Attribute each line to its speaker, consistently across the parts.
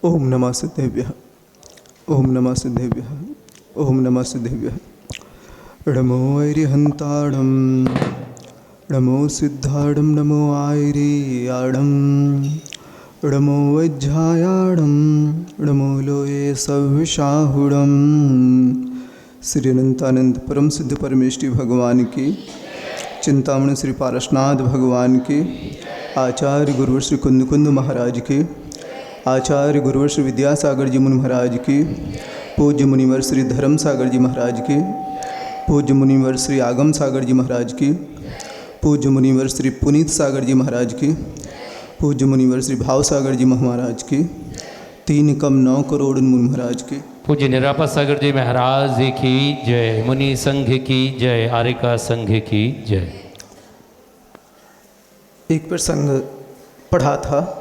Speaker 1: ओम नमः सिद्धेभ्यः। ओम नमः सिद्धेभ्यः। ओम नमः सिद्धेभ्यः। नमो ऐरिहन्ताडं नमो सिद्धाडं नमो ऐरियाडं नमो वैज्झायाडं नमो लोये सव्विशाहुडं। श्री अनंतानंद परम सिद्ध परमेष्टि भगवान की, चिंतामणि श्री पारसनाथ भगवान की, आचार्य गुरुवर श्री कुंद कुंद महाराज की, आचार्य गुरुवर श्री विद्यासागर जी मुनि महाराज की, पूज्य मुनिवर श्री धर्म सागर जी महाराज की, पूज्य मुनिवर श्री आगम सागर जी महाराज की, पूज्य मुनिवर श्री पुनीत सागर जी महाराज की, पूज्य मुनिवर श्री भाव सागर जी महाराज की, 3 कम 9 करोड़ मुनि महाराज की,
Speaker 2: पूज्य निरापा सागर जी महाराज की जय, मुनि संघ की जय, आरिका संघ की जय।
Speaker 1: एक प्रसंग पढ़ा था,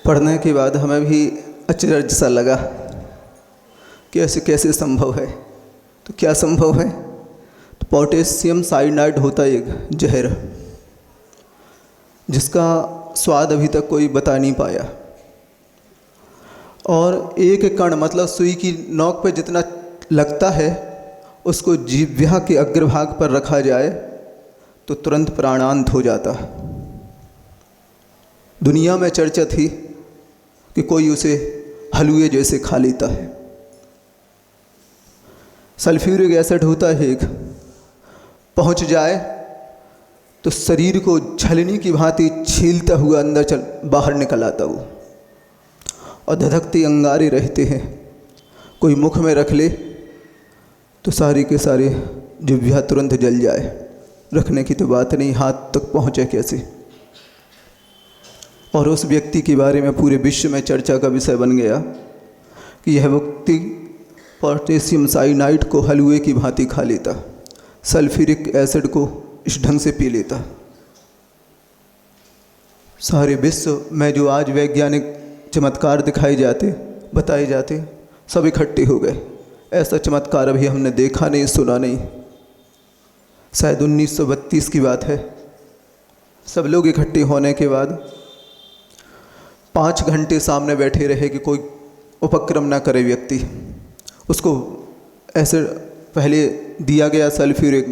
Speaker 1: पढ़ने के बाद हमें भी अचरज सा लगा कि ऐसे कैसे संभव है। तो क्या संभव है? तो पोटेशियम साइनाइड होता है एक जहर, जिसका स्वाद अभी तक कोई बता नहीं पाया, और एक कण मतलब सुई की नोक पर जितना लगता है उसको जीव्या के अग्रभाग पर रखा जाए तो तुरंत प्राणांत हो जाता। दुनिया में चर्चा थी कि कोई उसे हलवे जैसे खा लेता है। सल्फ्यूरिक एसिड होता है एक, पहुंच जाए तो शरीर को छलनी की भांति छीलता हुआ अंदर बाहर निकल आता वो, और धधकते अंगारे रहते हैं। कोई मुख में रख ले तो सारे के सारे जिह्वा तुरंत जल जाए, रखने की तो बात नहीं, हाथ तक पहुँचे कैसे। और उस व्यक्ति के बारे में पूरे विश्व में चर्चा का विषय बन गया कि यह व्यक्ति पोटेशियम साइनाइड को हलवे की भांति खा लेता, सल्फ्यूरिक एसिड को इस ढंग से पी लेता। सारे विश्व में जो आज वैज्ञानिक चमत्कार दिखाए जाते, बताए जाते, सब इकट्ठे हो गए। ऐसा चमत्कार अभी हमने देखा नहीं, सुना नहीं। शायद 1932 की बात है। सब लोग इकट्ठे होने के बाद 5 घंटे सामने बैठे रहे कि कोई उपक्रम ना करे व्यक्ति। उसको एसिड पहले दिया गया, सल्फ्यूरिक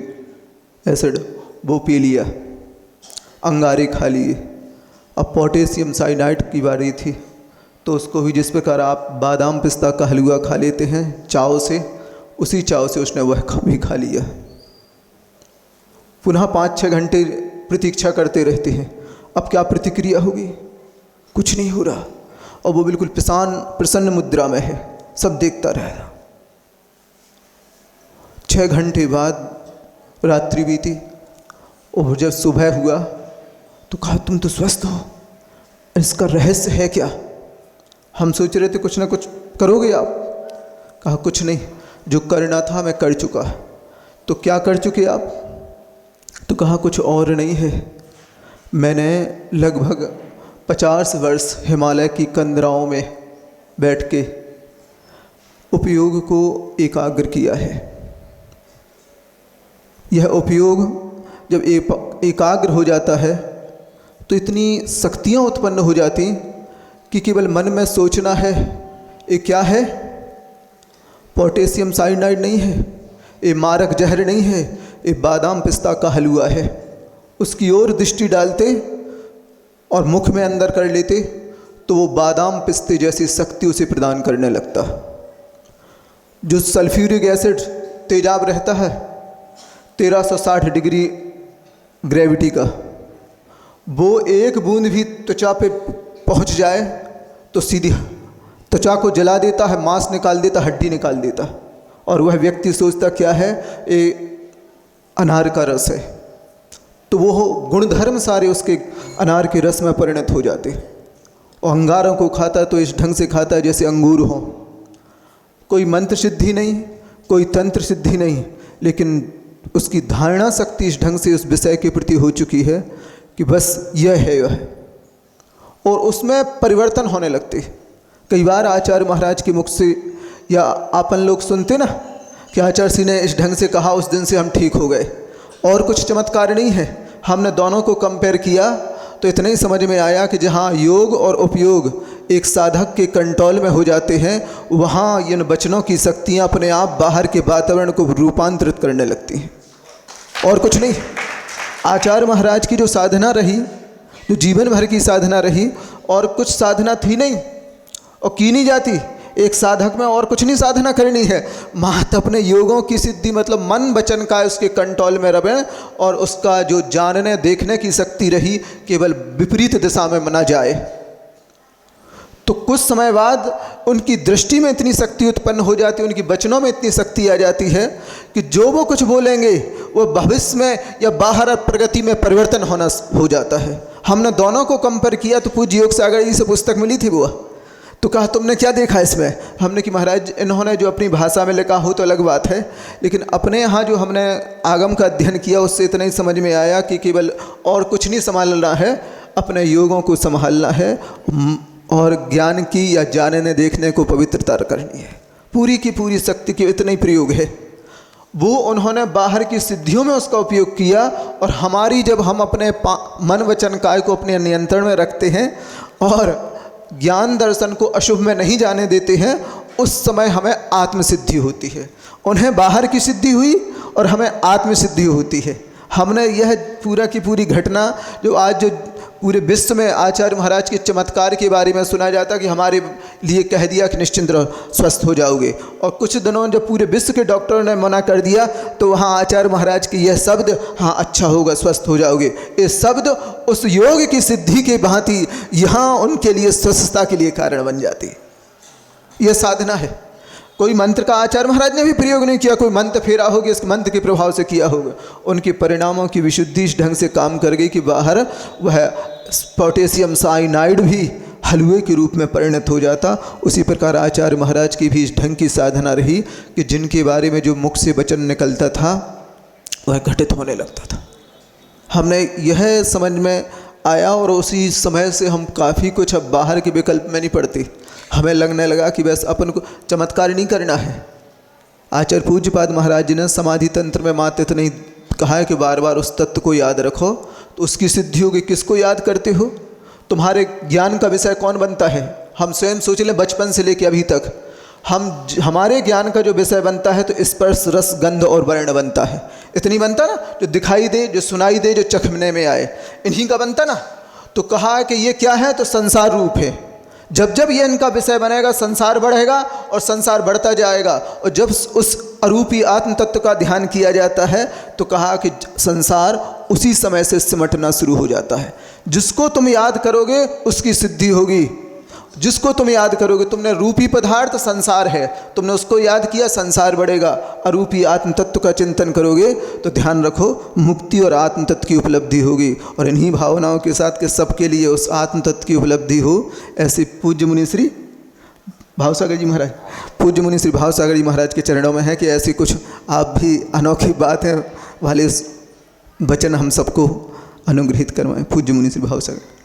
Speaker 1: एसिड, वो पी लिया, अंगारे खा लिए। अब पोटेशियम साइनाइड की बारी थी, तो उसको भी जिस प्रकार आप बादाम पिस्ता का हलवा खा लेते हैं चाव से, उसी चाव से उसने वह भी खा लिया। पुनः 5-6 घंटे प्रतीक्षा करते रहते हैं, अब क्या प्रतिक्रिया होगी? कुछ नहीं हो रहा, और वो बिल्कुल प्रसन्न मुद्रा में है, सब देखता रहा। 6 घंटे बाद रात्रि बीती, और जब सुबह हुआ तो कहा तुम तो स्वस्थ हो, इसका रहस्य है क्या? हम सोच रहे थे कुछ ना कुछ करोगे आप। कहा कुछ नहीं, जो करना था मैं कर चुका। तो क्या कर चुके आप? तो कहा कुछ और नहीं है, मैंने लगभग 50 वर्ष हिमालय की कंदराओं में बैठ के उपयोग को एकाग्र किया है। यह उपयोग जब एकाग्र हो जाता है तो इतनी शक्तियाँ उत्पन्न हो जाती कि केवल मन में सोचना है, ये क्या है? पोटेशियम साइनाइड नहीं है, ये मारक जहर नहीं है, ये बादाम पिस्ता का हलवा है। उसकी ओर दृष्टि डालते और मुख में अंदर कर लेते तो वो बादाम पिस्ते जैसी शक्ति उसे प्रदान करने लगता। जो सल्फ्यूरिक एसिड तेजाब रहता है 1360 डिग्री ग्रेविटी का, वो एक बूंद भी त्वचा पे पहुंच जाए तो सीधी त्वचा को जला देता है, मांस निकाल देता, हड्डी निकाल देता। और वह व्यक्ति सोचता क्या है, ये अनार का रस है, तो वो गुणधर्म सारे उसके अनार के रस में परिणत हो जाते। और अंगारों को खाता तो इस ढंग से खाता जैसे अंगूर हो। कोई मंत्र सिद्धि नहीं, कोई तंत्र सिद्धि नहीं, लेकिन उसकी धारणा शक्ति इस ढंग से उस विषय के प्रति हो चुकी है कि बस यह है वह, और उसमें परिवर्तन होने लगते। कई बार आचार्य महाराज के मुख से या आपन लोग सुनते ना कि आचार्य जी ने इस ढंग से कहा, उस दिन से हम ठीक हो गए। और कुछ चमत्कार नहीं है। हमने दोनों को कंपेयर किया तो इतना ही समझ में आया कि जहाँ योग और उपयोग एक साधक के कंट्रोल में हो जाते हैं, वहाँ इन वचनों की शक्तियाँ अपने आप बाहर के वातावरण को रूपांतरित करने लगती हैं। और कुछ नहीं, आचार्य महाराज की जो साधना रही, जो जीवन भर की साधना रही, और कुछ साधना थी नहीं और की नहीं जाती। एक साधक में और कुछ नहीं साधना करनी है, महत्व अपने योगों की सिद्धि, मतलब मन वचन का उसके कंट्रोल में रहे, और उसका जो जानने देखने की शक्ति रही केवल विपरीत दिशा में न जाए। तो कुछ समय बाद उनकी दृष्टि में इतनी शक्ति उत्पन्न हो जाती है, उनकी वचनों में इतनी शक्ति आ जाती है कि जो वो कुछ बोलेंगे वो भविष्य में या बाहर प्रगति में परिवर्तन होना हो जाता है। हमने दोनों को कंपेयर किया तो पूज्य योग सागर जी से पुस्तक मिली थी वो, तो कहा तुमने क्या देखा इसमें? हमने कि महाराज इन्होंने जो अपनी भाषा में लिखा हो तो अलग बात है, लेकिन अपने यहाँ जो हमने आगम का अध्ययन किया उससे इतना ही समझ में आया कि केवल और कुछ नहीं संभालना है, अपने योगों को संभालना है और ज्ञान की या जानने देखने को पवित्रता करनी है। पूरी की पूरी शक्ति के इतना ही प्रयोग है। वो उन्होंने बाहर की सिद्धियों में उसका उपयोग किया, और हमारी जब हम अपने मन वचन काय को अपने नियंत्रण में रखते हैं और ज्ञान दर्शन को अशुभ में नहीं जाने देते हैं, उस समय हमें आत्मसिद्धि होती है। उन्हें बाहर की सिद्धि हुई और हमें आत्मसिद्धि होती है। हमने यह पूरा की पूरी घटना जो आज जो पूरे विश्व में आचार्य महाराज के चमत्कार के बारे में सुना जाता कि हमारे लिए कह दिया कि निश्चिंत रहो स्वस्थ हो जाओगे, और कुछ दिनों जब पूरे विश्व के डॉक्टरों ने मना कर दिया तो वहाँ आचार्य महाराज के यह शब्द, हाँ अच्छा होगा स्वस्थ हो जाओगे, ये शब्द उस योग की सिद्धि के भांति यहाँ उनके लिए स्वस्थता के लिए कारण बन जाती। यह साधना है। कोई मंत्र का आचार्य महाराज ने भी प्रयोग नहीं किया, कोई मंत्र फेरा होगा इस मंत्र के प्रभाव से किया होगा, उनके परिणामों की विशुद्धि इस ढंग से काम कर गई कि बाहर वह पोटेशियम साइनाइड भी हलवे के रूप में परिणत हो जाता। उसी प्रकार आचार्य महाराज की भी इस ढंग की साधना रही कि जिनके बारे में जो मुख से वचन निकलता था वह घटित होने लगता था। हमने यह समझ में आया और उसी समय से हम काफ़ी कुछ अब बाहर के विकल्प में नहीं पड़ते। हमें लगने लगा कि बस अपन को चमत्कार नहीं करना है। आचार्य पूज्यपाद महाराज जी ने समाधि तंत्र में मात्र इतना ही कहा है कि बार बार उस तत्व को याद रखो तो उसकी सिद्धि होगी। किसको याद करते हो? तुम्हारे ज्ञान का विषय कौन बनता है? हम स्वयं सोच लें, बचपन से लेकर अभी तक हमारे ज्ञान का जो विषय बनता है तो स्पर्श रस गंध और वर्ण बनता है। इतनी बनता ना, जो दिखाई दे, जो सुनाई दे, जो चखने में आए, इन्हीं का बनता ना। तो कहा कि ये क्या है? तो संसार रूप है। जब जब ये इनका विषय बनेगा संसार बढ़ेगा और संसार बढ़ता जाएगा, और जब उस अरूपी आत्म तत्व का ध्यान किया जाता है तो कहा कि संसार उसी समय से सिमटना शुरू हो जाता है। जिसको तुम याद करोगे उसकी सिद्धि होगी। जिसको तुम याद करोगे, तुमने रूपी पदार्थ संसार है, तुमने उसको याद किया, संसार बढ़ेगा। अरूपी आत्म तत्व का चिंतन करोगे तो ध्यान रखो मुक्ति और आत्म तत्व की उपलब्धि होगी। और इन्हीं भावनाओं के साथ के सबके लिए उस आत्म तत्व की उपलब्धि हो, ऐसे पूज्य मुनि श्री भावसागर जी महाराज, पूज्य मुनि श्री भावसागर जी महाराज के चरणों में है कि ऐसी कुछ आप भी अनोखी बातें वाले वचन हम सबको अनुग्रहित करवाएं। पूज्य मुनि श्री भावसागर।